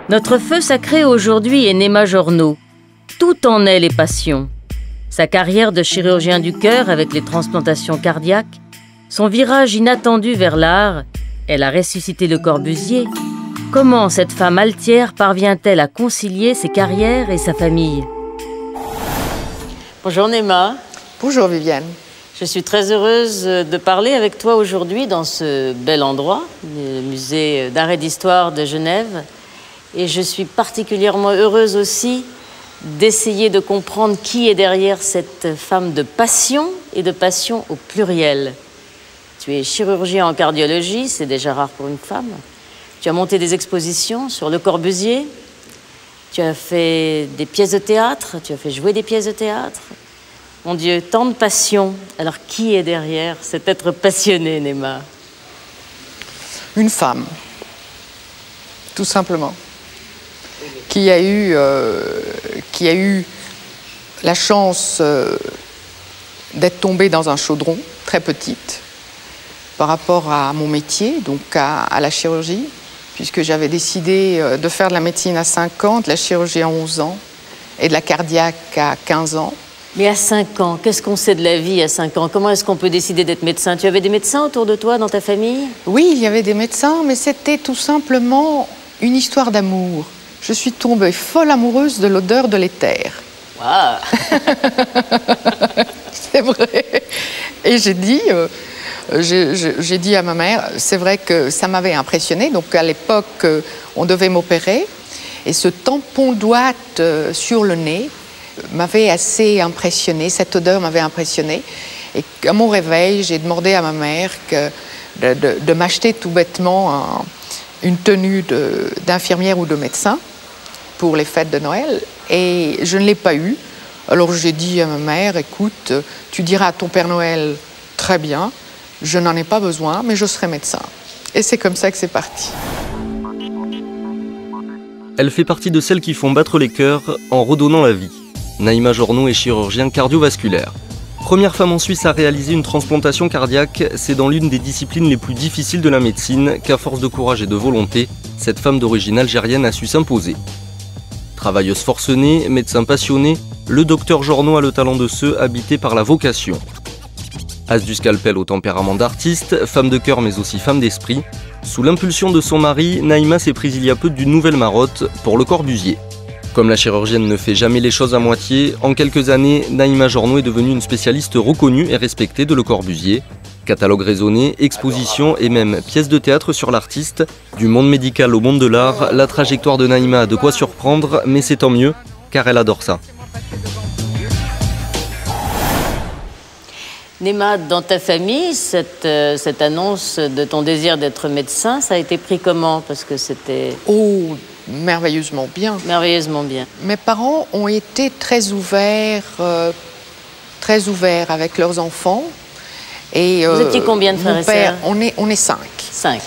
Notre feu sacré aujourd'hui est Néma Jornaud. Tout en elle est passion. Sa carrière de chirurgien du cœur avec les transplantations cardiaques, son virage inattendu vers l'art, elle a ressuscité Le Corbusier. Comment cette femme altière parvient-elle à concilier ses carrières et sa famille? Bonjour Néma. Bonjour Viviane. Je suis très heureuse de parler avec toi aujourd'hui dans ce bel endroit, le musée d'art et d'histoire de Genève. Et je suis particulièrement heureuse aussi d'essayer de comprendre qui est derrière cette femme de passion et de passion au pluriel. Tu es chirurgien en cardiologie, c'est déjà rare pour une femme. Tu as monté des expositions sur Le Corbusier. Tu as fait des pièces de théâtre, tu as fait jouer des pièces de théâtre. Mon Dieu, tant de passion. Alors, qui est derrière cet être passionné, Néma? Une femme, tout simplement, qui a eu la chance d'être tombée dans un chaudron, très petite, par rapport à mon métier, donc à la chirurgie, puisque j'avais décidé de faire de la médecine à 5 ans, de la chirurgie à 11 ans et de la cardiaque à 15 ans. Mais à 5 ans, qu'est-ce qu'on sait de la vie à 5 ans? Comment est-ce qu'on peut décider d'être médecin? Tu avais des médecins autour de toi, dans ta famille? Oui, il y avait des médecins, mais c'était tout simplement une histoire d'amour. Je suis tombée folle amoureuse de l'odeur de l'éther. Waouh. C'est vrai. Et j'ai dit à ma mère, c'est vrai que ça m'avait impressionnée. Donc à l'époque, on devait m'opérer. Et ce tampon d'ouate sur le nez m'avait assez impressionnée. Cette odeur m'avait impressionnée. Et à mon réveil, j'ai demandé à ma mère de m'acheter tout bêtement une tenue d'infirmière ou de médecin pour les fêtes de Noël, et je ne l'ai pas eu. Alors j'ai dit à ma mère, écoute, tu diras à ton Père Noël, très bien, je n'en ai pas besoin, mais je serai médecin. Et c'est comme ça que c'est parti. Elle fait partie de celles qui font battre les cœurs en redonnant la vie. Naïma Jornaud est chirurgien cardiovasculaire. Première femme en Suisse à réaliser une transplantation cardiaque, c'est dans l'une des disciplines les plus difficiles de la médecine qu'à force de courage et de volonté, cette femme d'origine algérienne a su s'imposer. Travailleuse forcenée, médecin passionné, le docteur Jornaud a le talent de ceux habités par la vocation. As du scalpel au tempérament d'artiste, femme de cœur mais aussi femme d'esprit, sous l'impulsion de son mari, Naïma s'est prise il y a peu d'une nouvelle marotte pour Le Corbusier. Comme la chirurgienne ne fait jamais les choses à moitié, en quelques années, Naïma Jornaud est devenue une spécialiste reconnue et respectée de Le Corbusier. Catalogue raisonné, exposition et même pièces de théâtre sur l'artiste. Du monde médical au monde de l'art, la trajectoire de Naïma a de quoi surprendre, mais c'est tant mieux, car elle adore ça. Néma, dans ta famille, cette annonce de ton désir d'être médecin, ça a été pris comment? Parce que c'était... Oh, merveilleusement bien. Merveilleusement bien. Mes parents ont été très ouverts avec leurs enfants. Et, vous étiez combien de frères et sœurs? On est 5. 5.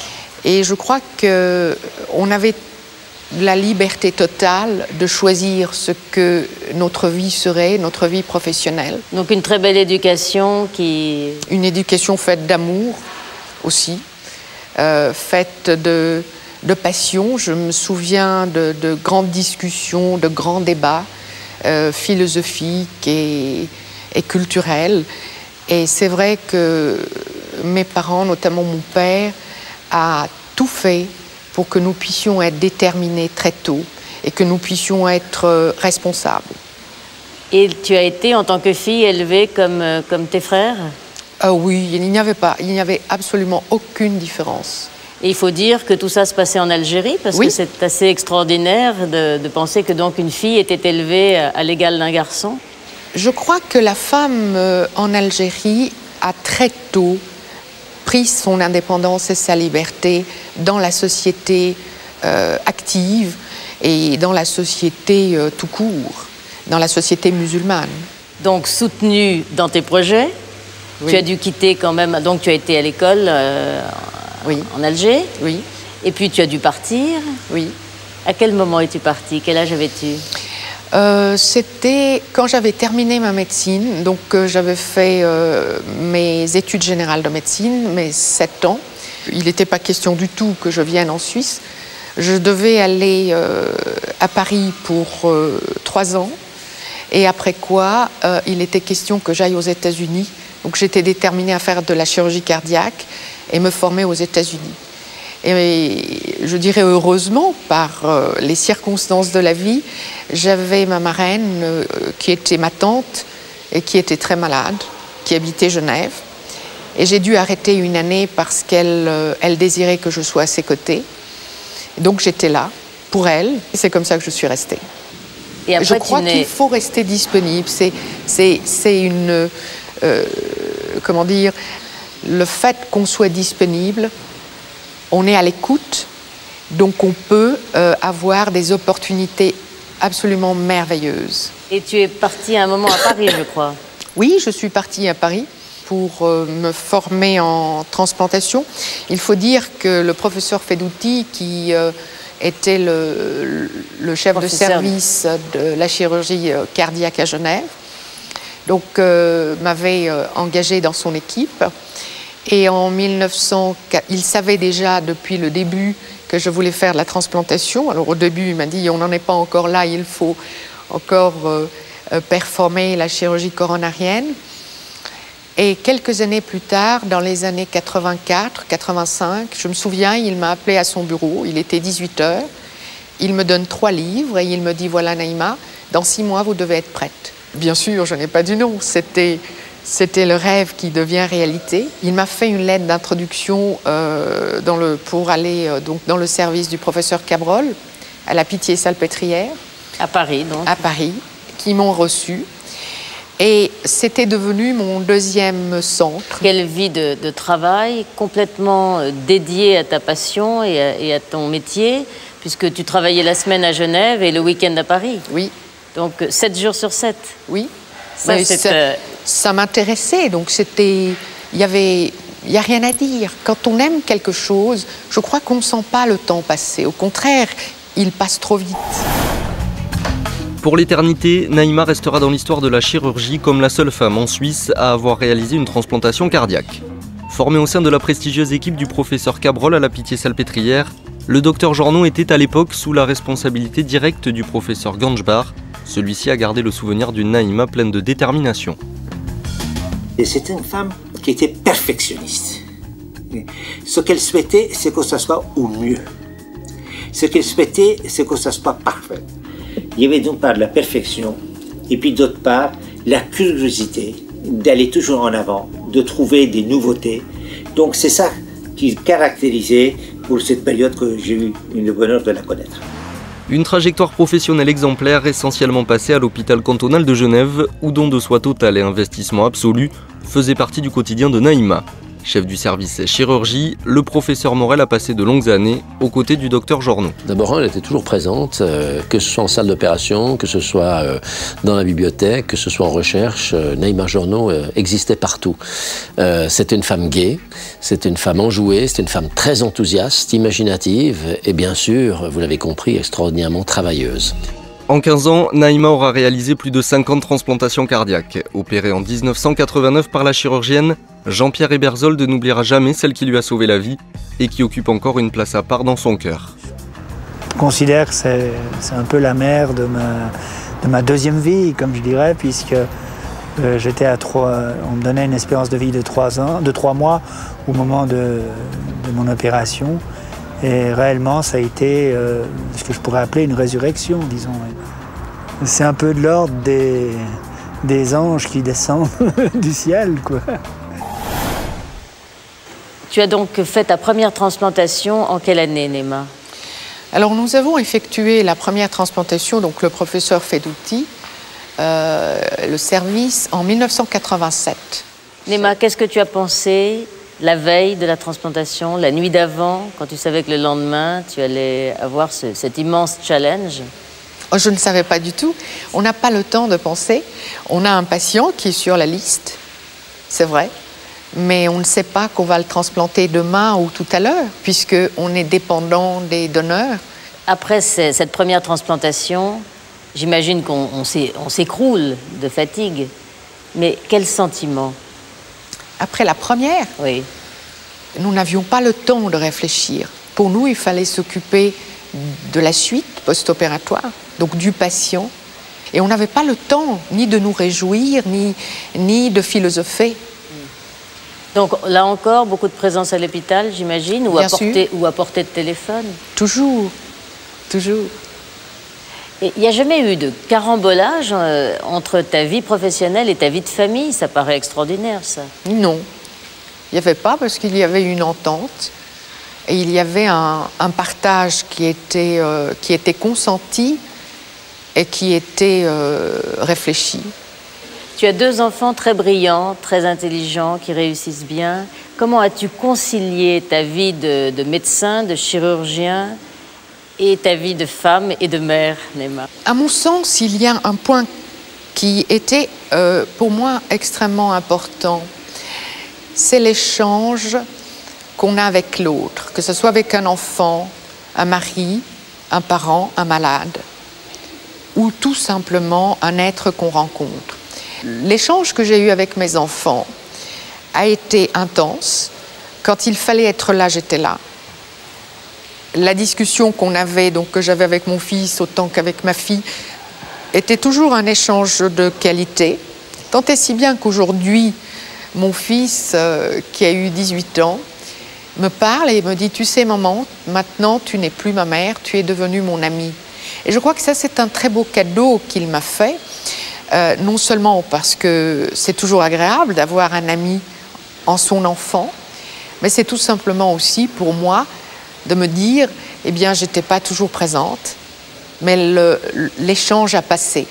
Et je crois qu'on avait la liberté totale de choisir ce que notre vie serait, notre vie professionnelle. Donc une très belle éducation qui... Une éducation faite d'amour aussi, faite de passion. Je me souviens de grandes discussions, de grands débats philosophiques et culturels. Et c'est vrai que mes parents, notamment mon père, a tout fait pour que nous puissions être déterminés très tôt et que nous puissions être responsables. Et tu as été, en tant que fille, élevée comme tes frères? Ah oui, il n'y avait absolument aucune différence. Et il faut dire que tout ça se passait en Algérie, parce que c'est assez extraordinaire de penser que donc une fille était élevée à l'égal d'un garçon. Je crois que la femme en Algérie a très tôt pris son indépendance et sa liberté dans la société active et dans la société tout court, dans la société musulmane. Donc soutenue dans tes projets, oui. Tu as dû quitter quand même, donc tu as été à l'école en Alger, oui. Et puis tu as dû partir. Oui. À quel moment es-tu partie? Quel âge avais-tu? C'était quand j'avais terminé ma médecine, donc j'avais fait mes études générales de médecine, mes 7 ans. Il n'était pas question du tout que je vienne en Suisse. Je devais aller à Paris pour 3 ans. Et après quoi, il était question que j'aille aux États-Unis. Donc j'étais déterminée à faire de la chirurgie cardiaque et me former aux États-Unis. Et je dirais heureusement, par les circonstances de la vie, j'avais ma marraine qui était ma tante et qui était très malade, qui habitait Genève. Et j'ai dû arrêter une année parce qu'elle désirait que je sois à ses côtés. Donc j'étais là pour elle. Et c'est comme ça que je suis restée. Et après, je crois qu'il faut rester disponible. C'est une... comment dire, le fait qu'on soit disponible, on est à l'écoute, donc on peut avoir des opportunités absolument merveilleuses. Et tu es partie à un moment à Paris, je crois. Oui, je suis partie à Paris pour me former en transplantation. Il faut dire que le professeur Fedouti, qui était le chef de service de la chirurgie cardiaque à Genève, donc m'avait engagée dans son équipe. Et en 1904, il savait déjà depuis le début que je voulais faire de la transplantation. Alors au début, il m'a dit, on n'en est pas encore là, il faut encore performer la chirurgie coronarienne. Et quelques années plus tard, dans les années 84, 85, je me souviens, il m'a appelé à son bureau, il était 18h, il me donne 3 livres et il me dit, voilà Naïma, dans 6 mois, vous devez être prête. Bien sûr, je n'ai pas dit non, c'était le rêve qui devient réalité. Il m'a fait une lettre d'introduction pour aller donc, dans le service du professeur Cabrol, à la Pitié-Salpêtrière. À Paris, donc. À Paris, qui m'ont reçu. Et c'était devenu mon 2e centre. Quelle vie de travail, complètement dédiée à ta passion et à ton métier, puisque tu travaillais la semaine à Genève et le week-end à Paris. Oui. Donc 7 jours sur 7. Oui. Ça m'intéressait, donc il y a rien à dire. Quand on aime quelque chose, je crois qu'on ne sent pas le temps passer. Au contraire, il passe trop vite. Pour l'éternité, Naïma restera dans l'histoire de la chirurgie comme la seule femme en Suisse à avoir réalisé une transplantation cardiaque. Formée au sein de la prestigieuse équipe du professeur Cabrol à la Pitié-Salpêtrière, le docteur Jornon était à l'époque sous la responsabilité directe du professeur Ganjbar. Celui-ci a gardé le souvenir d'une Naïma pleine de détermination. C'est une femme qui était perfectionniste. Ce qu'elle souhaitait, c'est que ça soit au mieux. Ce qu'elle souhaitait, c'est que ça soit parfait. Il y avait d'une part la perfection, et puis d'autre part la curiosité d'aller toujours en avant, de trouver des nouveautés. Donc c'est ça qui caractérisait pour cette période que j'ai eu le bonheur de la connaître. Une trajectoire professionnelle exemplaire essentiellement passée à l'hôpital cantonal de Genève, où don de soi total et investissement absolu faisaient partie du quotidien de Naïma. Chef du service chirurgie, le professeur Morel a passé de longues années aux côtés du docteur Jornon. D'abord, elle était toujours présente, que ce soit en salle d'opération, que ce soit dans la bibliothèque, que ce soit en recherche. Naïma Jornon existait partout. C'était une femme gaie, c'était une femme enjouée, c'était une femme très enthousiaste, imaginative et bien sûr, vous l'avez compris, extraordinairement travailleuse. En 15 ans, Naïma aura réalisé plus de 50 transplantations cardiaques. Opérée en 1989 par la chirurgienne, Jean-Pierre Eberzold n'oubliera jamais celle qui lui a sauvé la vie et qui occupe encore une place à part dans son cœur. Je considère que c'est un peu la mère de ma 2e vie, comme je dirais, puisque j'étais on me donnait une espérance de vie de 3 mois au moment de mon opération. Et réellement, ça a été ce que je pourrais appeler une résurrection, disons. C'est un peu de l'ordre des anges qui descendent du ciel, quoi. Tu as donc fait ta première transplantation en quelle année, Naïma? Alors, nous avons effectué la première transplantation, donc le professeur Fedouti, le service, en 1987. Naïma, qu'est-ce que tu as pensé la veille de la transplantation, la nuit d'avant, quand tu savais que le lendemain, tu allais avoir cet immense challenge? Oh, je ne savais pas du tout. On n'a pas le temps de penser. On a un patient qui est sur la liste, c'est vrai, mais on ne sait pas qu'on va le transplanter demain ou tout à l'heure, puisqu'on est dépendant des donneurs. Après cette première transplantation, j'imagine qu'on s'écroule de fatigue, mais quel sentiment? Après la première, oui. Nous n'avions pas le temps de réfléchir. Pour nous, il fallait s'occuper de la suite post-opératoire, donc du patient. Et on n'avait pas le temps ni de nous réjouir, ni de philosopher. Donc là encore, beaucoup de présence à l'hôpital, j'imagine, ou à portée de téléphone. Toujours, toujours. Et il n'y a jamais eu de carambolage entre ta vie professionnelle et ta vie de famille? Ça paraît extraordinaire, ça. Non, il n'y avait pas, parce qu'il y avait une entente et il y avait un partage qui était consenti et qui était réfléchi. Tu as 2 enfants très brillants, très intelligents, qui réussissent bien. Comment as-tu concilié ta vie de médecin, de chirurgien et ta vie de femme et de mère, Naïma? À mon sens, il y a un point qui était pour moi extrêmement important. C'est l'échange qu'on a avec l'autre, que ce soit avec un enfant, un mari, un parent, un malade, ou tout simplement un être qu'on rencontre. L'échange que j'ai eu avec mes enfants a été intense. Quand il fallait être là, j'étais là. La discussion qu'on avait, donc que j'avais avec mon fils autant qu'avec ma fille, était toujours un échange de qualité. Tant et si bien qu'aujourd'hui, mon fils, qui a eu 18 ans, me parle et me dit « Tu sais, maman, maintenant tu n'es plus ma mère, tu es devenue mon amie. » Et je crois que ça, c'est un très beau cadeau qu'il m'a fait. Non seulement parce que c'est toujours agréable d'avoir un ami en son enfant, mais c'est tout simplement aussi pour moi de me dire, eh bien, j'étais pas toujours présente, mais l'échange a passé.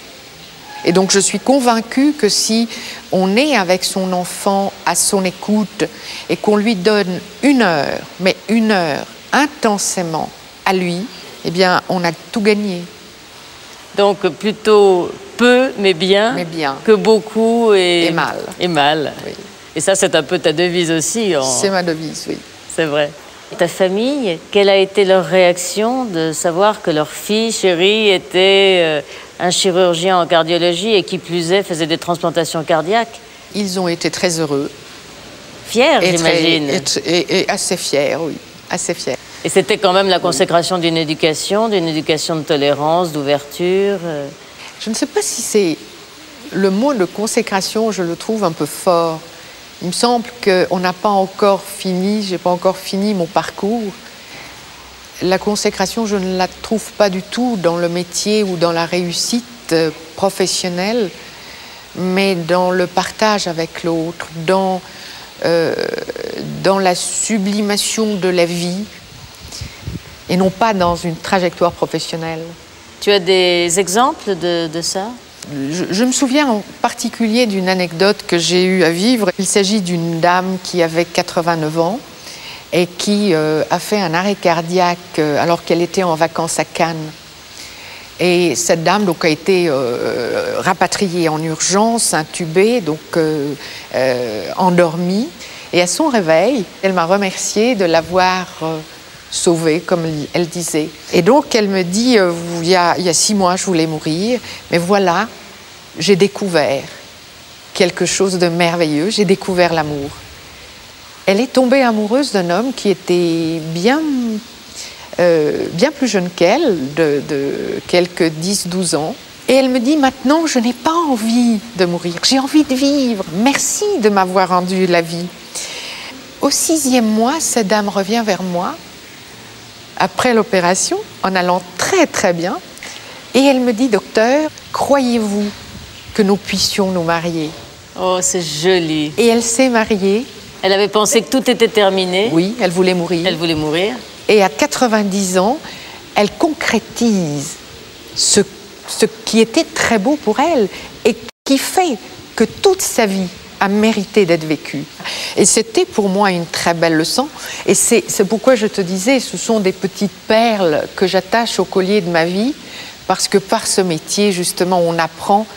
Et donc, je suis convaincue que si on est avec son enfant à son écoute et qu'on lui donne 1 heure, mais 1 heure intensément à lui, eh bien, on a tout gagné. Donc, plutôt peu, mais bien, que beaucoup et mal. Et mal. Oui. Et ça, c'est un peu ta devise aussi. C'est ma devise, oui. C'est vrai. Ta famille, quelle a été leur réaction de savoir que leur fille chérie était un chirurgien en cardiologie et qui plus est faisait des transplantations cardiaques? Ils ont été très heureux. Fiers, j'imagine. Et assez fiers, oui. Assez fiers. Et c'était quand même la consécration d'une éducation de tolérance, d'ouverture. Je ne sais pas si c'est le mot de consécration, je le trouve un peu fort. Il me semble qu'on n'a pas encore fini, j'ai pas encore fini mon parcours. La consécration, je ne la trouve pas du tout dans le métier ou dans la réussite professionnelle, mais dans le partage avec l'autre, dans la sublimation de la vie, et non pas dans une trajectoire professionnelle. Tu as des exemples de ça? Je me souviens en particulier d'une anecdote que j'ai eu à vivre. Il s'agit d'une dame qui avait 89 ans et qui a fait un arrêt cardiaque alors qu'elle était en vacances à Cannes. Et cette dame donc, a été rapatriée en urgence, intubée, donc endormie. Et à son réveil, elle m'a remercié de l'avoir sauvée, comme elle disait. Et donc, elle me dit, il y a 6 mois, je voulais mourir, mais voilà, j'ai découvert quelque chose de merveilleux, j'ai découvert l'amour. Elle est tombée amoureuse d'un homme qui était bien plus jeune qu'elle, de quelques 10-12 ans. Et elle me dit, maintenant, je n'ai pas envie de mourir, j'ai envie de vivre. Merci de m'avoir rendu la vie. Au 6e mois, cette dame revient vers moi, après l'opération, en allant très très bien, et elle me dit, docteur, croyez-vous que nous puissions nous marier? Oh, c'est joli. Et elle s'est mariée. Elle avait pensé que tout était terminé. Oui, elle voulait mourir. Elle voulait mourir. Et à 90 ans, elle concrétise ce qui était très beau pour elle et qui fait que toute sa vie a mérité d'être vécue. Et c'était pour moi une très belle leçon. Et c'est pourquoi je te disais, ce sont des petites perles que j'attache au collier de ma vie, parce que par ce métier, justement, on apprend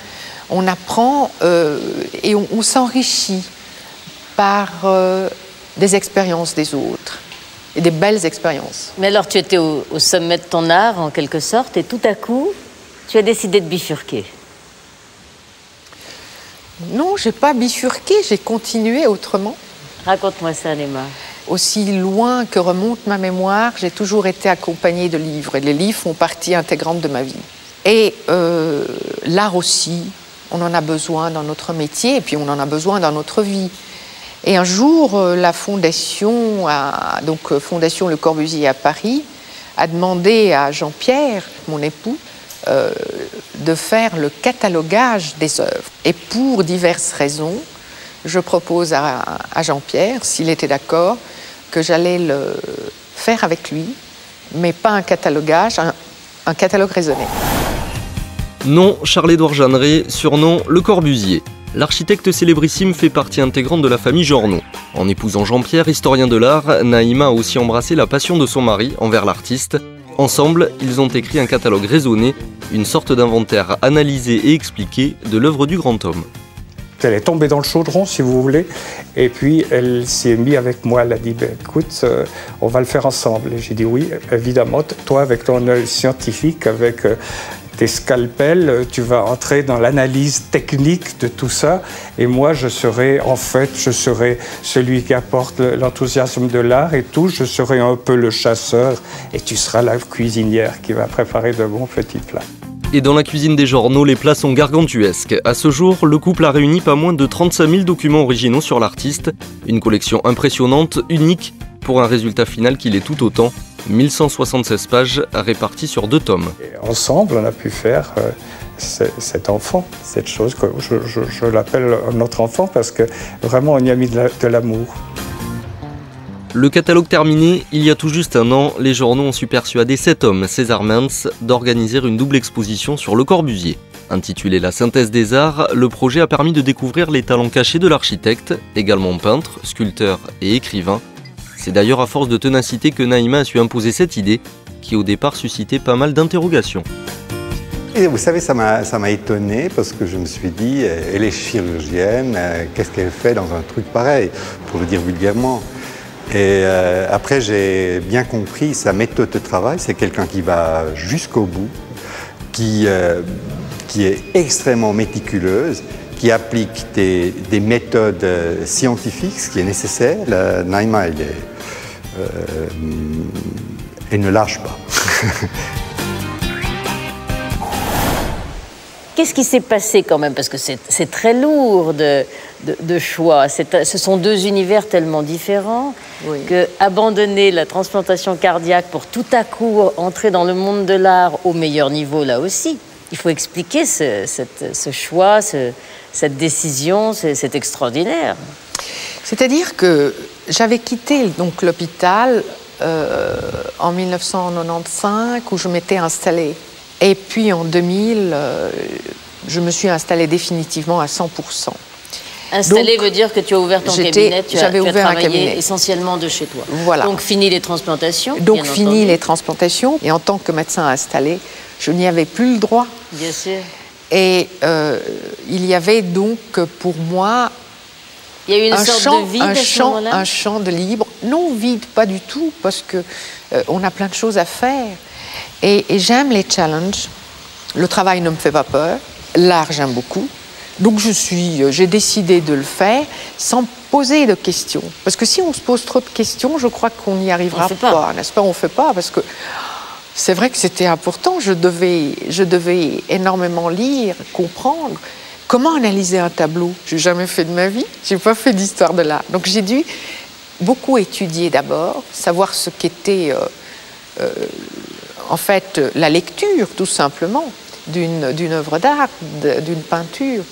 et on s'enrichit par des expériences des autres, et des belles expériences. Mais alors, tu étais au sommet de ton art, en quelque sorte, et tout à coup, tu as décidé de bifurquer. Non, je n'ai pas bifurqué, j'ai continué autrement. Raconte-moi ça, Naïma. aussi loin que remonte ma mémoire, j'ai toujours été accompagnée de livres. Et les livres font partie intégrante de ma vie. Et l'art aussi, on en a besoin dans notre métier et puis on en a besoin dans notre vie. Et un jour, la Fondation, Fondation Le Corbusier à Paris, a demandé à Jean-Pierre, mon époux, de faire le catalogage des œuvres. Et pour diverses raisons, je propose à Jean-Pierre, s'il était d'accord, que j'allais le faire avec lui, mais pas un catalogage, un catalogue raisonné. Nom Charles-Édouard Jeanneret, surnom Le Corbusier. L'architecte célébrissime fait partie intégrante de la famille Journoud. En épousant Jean-Pierre, historien de l'art, Naïma a aussi embrassé la passion de son mari envers l'artiste. Ensemble, ils ont écrit un catalogue raisonné, une sorte d'inventaire analysé et expliqué de l'œuvre du grand homme. Elle est tombée dans le chaudron, si vous voulez, et puis elle s'est mise avec moi. Elle a dit ben, écoute, on va le faire ensemble. Et j'ai dit oui, évidemment, toi avec ton œil scientifique, avec tes scalpels, tu vas entrer dans l'analyse technique de tout ça, et moi je serai celui qui apporte l'enthousiasme de l'art et tout, je serai un peu le chasseur, et tu seras la cuisinière qui va préparer de bons petits plats. Et dans la cuisine des Journoud, les plats sont gargantuesques. À ce jour, le couple a réuni pas moins de 35 000 documents originaux sur l'artiste. Une collection impressionnante, unique, pour un résultat final qui l'est tout autant. 1176 pages réparties sur 2 tomes. Et ensemble, on a pu faire cet enfant, cette chose que je l'appelle notre enfant parce que vraiment on y a mis de l'amour. Le catalogue terminé, il y a tout juste un an, les Journoud ont su persuader cet homme, César Mintz, d'organiser une double exposition sur Le Corbusier. Intitulé La synthèse des arts, le projet a permis de découvrir les talents cachés de l'architecte, également peintre, sculpteur et écrivain. C'est d'ailleurs à force de ténacité que Naïma a su imposer cette idée, qui au départ suscitait pas mal d'interrogations. Et vous savez, ça m'a étonné parce que je me suis dit, elle est chirurgienne, qu'est-ce qu'elle fait dans un truc pareil, pour le dire vulgairement. Et après, j'ai bien compris sa méthode de travail. C'est quelqu'un qui va jusqu'au bout, qui est extrêmement méticuleuse, qui applique des méthodes scientifiques, ce qui est nécessaire. Naïma, elle ne lâche pas. Qu'est-ce qui s'est passé quand même? Parce que c'est très lourd de choix. Ce sont 2 univers tellement différents que abandonner la transplantation cardiaque pour tout à coup entrer dans le monde de l'art au meilleur niveau, là aussi. Il faut expliquer ce choix, cette décision, c'est extraordinaire. C'est-à-dire que j'avais quitté donc l'hôpital en 1995 où je m'étais installée. Et puis en 2000, je me suis installée définitivement à 100%. Installée veut dire que tu as ouvert ton cabinet, tu as travaillé essentiellement de chez toi. Voilà. Donc fini les transplantations. Donc fini les transplantations. Et en tant que médecin installé, je n'y avais plus le droit. Bien sûr. Et il y avait donc pour moi il y a eu une sorte de vide à ce moment-là. Un champ de libre. Non, vide, pas du tout, parce que on a plein de choses à faire. Et j'aime les challenges. Le travail ne me fait pas peur. L'art, j'aime beaucoup. Donc j'ai décidé de le faire sans poser de questions. Parce que si on se pose trop de questions, je crois qu'on n'y arrivera pas. N'est-ce pas? On ne fait pas, parce que c'est vrai que c'était important. Je devais énormément lire, comprendre. Comment analyser un tableau? Je n'ai jamais fait de ma vie. Je n'ai pas fait d'histoire de l'art. Donc j'ai dû beaucoup étudier d'abord, savoir ce qu'était en fait la lecture, tout simplement, d'une œuvre d'art, d'une peinture.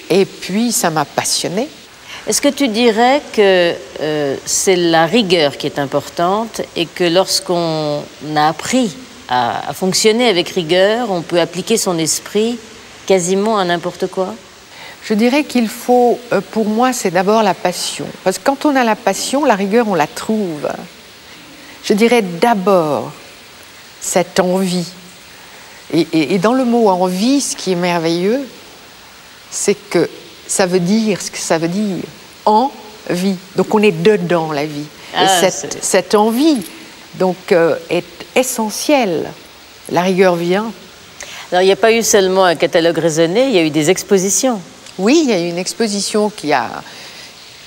Et puis ça m'a passionnée. Est-ce que tu dirais que c'est la rigueur qui est importante et que lorsqu'on a appris à fonctionner avec rigueur, on peut appliquer son esprit quasiment à n'importe quoi? Je dirais qu'il faut, pour moi, c'est d'abord la passion. Parce que quand on a la passion, la rigueur, on la trouve. Je dirais d'abord cette envie. Et dans le mot envie, ce qui est merveilleux, c'est que ça veut dire ce que ça veut dire. Envie. Donc on est dedans la vie. Et cette envie donc, est essentielle. La rigueur vient. Alors il n'y a pas eu seulement un catalogue raisonné, il y a eu des expositions. Oui, il y a eu une exposition qui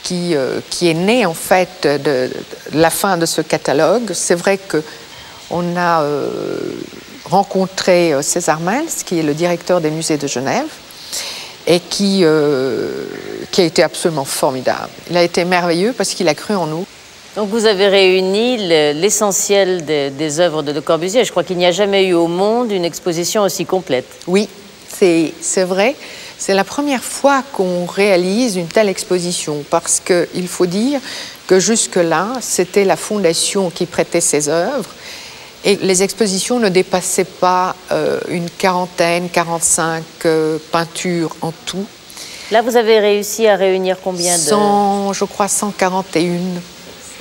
qui est né en fait de la fin de ce catalogue. C'est vrai qu'on a rencontré César Mels, qui est le directeur des musées de Genève, et qui a été absolument formidable. Il a été merveilleux parce qu'il a cru en nous. Donc vous avez réuni l'essentiel des œuvres de Le Corbusier. Je crois qu'il n'y a jamais eu au monde une exposition aussi complète. Oui, c'est vrai. C'est la première fois qu'on réalise une telle exposition parce qu'il faut dire que jusque-là, c'était la Fondation qui prêtait ses œuvres et les expositions ne dépassaient pas une quarantaine, 45 peintures en tout. Là, vous avez réussi à réunir combien de... Je crois 141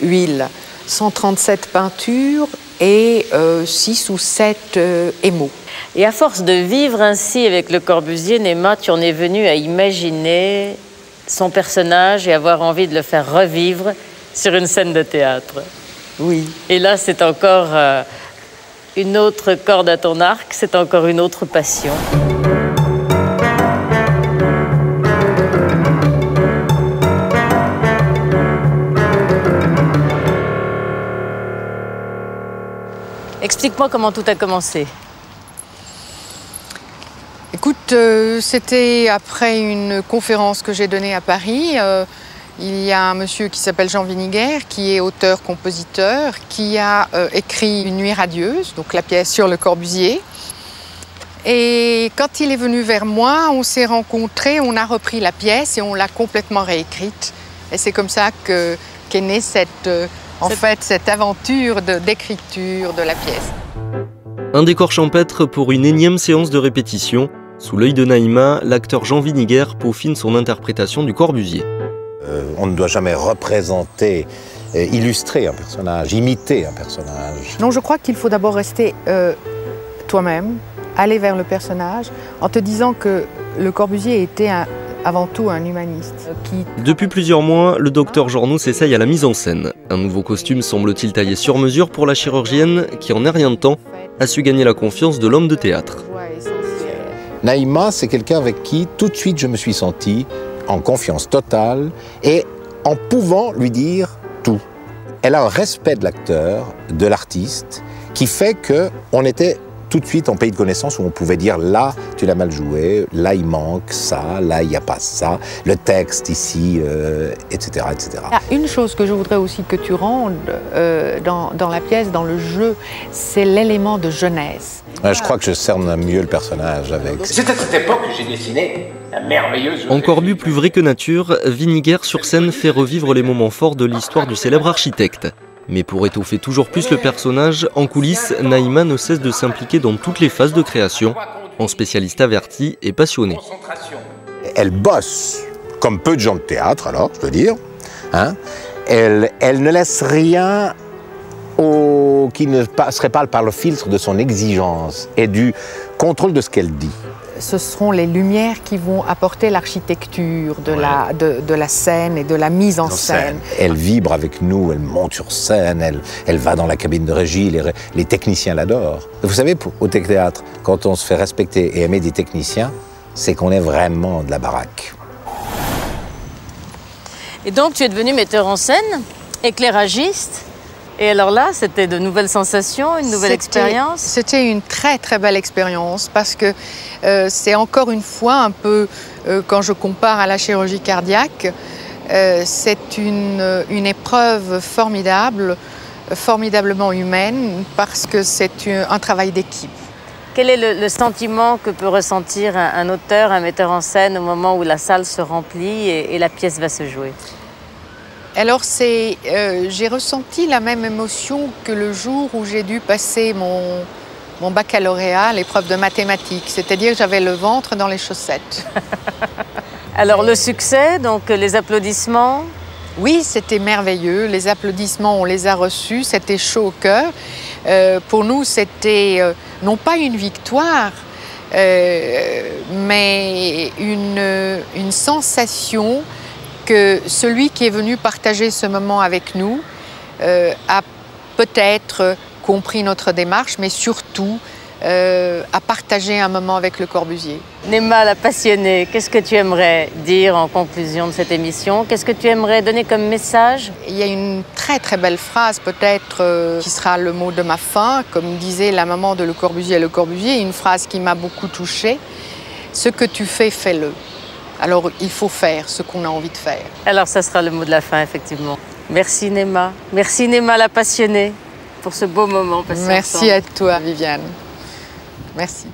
huiles, 137 peintures et 6 ou 7 émaux. Et à force de vivre ainsi avec Le Corbusier, Naïma, tu en es venue à imaginer son personnage et avoir envie de le faire revivre sur une scène de théâtre. Oui. Et là, c'est encore une autre corde à ton arc, c'est encore une autre passion. Explique-moi comment tout a commencé. Écoute, c'était après une conférence que j'ai donnée à Paris. Il y a un monsieur qui s'appelle Jean Viniguer, qui est auteur-compositeur, qui a écrit Une nuit radieuse, donc la pièce sur Le Corbusier. Et quand il est venu vers moi, on s'est rencontrés, on a repris la pièce et on l'a complètement réécrite. Et c'est comme ça qu'est née cette aventure d'écriture de la pièce. Un décor champêtre pour une énième séance de répétition. Sous l'œil de Naïma, l'acteur Jean Viniguer peaufine son interprétation du Corbusier. On ne doit jamais représenter, illustrer un personnage, imiter un personnage. Non, je crois qu'il faut d'abord rester toi-même, aller vers le personnage, en te disant que Le Corbusier était avant tout un humaniste. Depuis plusieurs mois, le docteur Journoux s'essaye à la mise en scène. Un nouveau costume semble-t-il taillé sur mesure pour la chirurgienne qui, en un rien de temps, a su gagner la confiance de l'homme de théâtre. Naïma, c'est quelqu'un avec qui tout de suite je me suis senti en confiance totale et en pouvant lui dire tout. Elle a un respect de l'acteur, de l'artiste, qui fait qu'on était tout de suite en pays de connaissance où on pouvait dire là, tu l'as mal joué, là il manque ça, là il n'y a pas ça, le texte ici, etc., etc. Une chose que je voudrais aussi que tu rendes dans la pièce, dans le jeu, c'est l'élément de jeunesse. Je crois que je cerne mieux le personnage avec. C'est à cette époque que j'ai dessiné la merveilleuse... En Corbu plus vrai que nature, Viniguer sur scène fait revivre les moments forts de l'histoire du célèbre architecte. Mais pour étoffer toujours plus le personnage, en coulisses, Naïma ne cesse de s'impliquer dans toutes les phases de création, en spécialiste averti et passionné. Elle bosse, comme peu de gens de théâtre alors, je veux dire. Hein. Elle ne laisse rien qui ne passerait pas par le filtre de son exigence et du contrôle de ce qu'elle dit. Ce seront les lumières qui vont apporter l'architecture de la scène et de la mise en scène. Elle vibre avec nous, elle monte sur scène, elle va dans la cabine de régie, les techniciens l'adorent. Vous savez, au théâtre, quand on se fait respecter et aimer des techniciens, c'est qu'on est vraiment de la baraque. Et donc tu es devenu metteur en scène, éclairagiste. Et alors là, c'était de nouvelles sensations, une nouvelle expérience? C'était une très très belle expérience parce que c'est encore une fois un peu, quand je compare à la chirurgie cardiaque, c'est une épreuve formidable, formidablement humaine parce que c'est un travail d'équipe. Quel est le sentiment que peut ressentir un auteur, un metteur en scène au moment où la salle se remplit et la pièce va se jouer? Alors j'ai ressenti la même émotion que le jour où j'ai dû passer mon baccalauréat, l'épreuve de mathématiques. C'est-à-dire que j'avais le ventre dans les chaussettes. Alors le succès, donc les applaudissements? Oui, c'était merveilleux. Les applaudissements, on les a reçus. C'était chaud au cœur. Pour nous, c'était non pas une victoire, mais une sensation que celui qui est venu partager ce moment avec nous a peut-être compris notre démarche, mais surtout à partager un moment avec Le Corbusier. Neema, la passionnée, qu'est-ce que tu aimerais dire en conclusion de cette émission? Qu'est-ce que tu aimerais donner comme message? Il y a une très très belle phrase peut-être qui sera le mot de ma fin, comme disait la maman de Le Corbusier à Le Corbusier, une phrase qui m'a beaucoup touchée. Ce que tu fais, fais-le. Alors il faut faire ce qu'on a envie de faire. Alors ça sera le mot de la fin, effectivement. Merci Neema. Merci Neema, la passionnée, pour ce beau moment passé ensemble. Merci à toi, Viviane. Merci.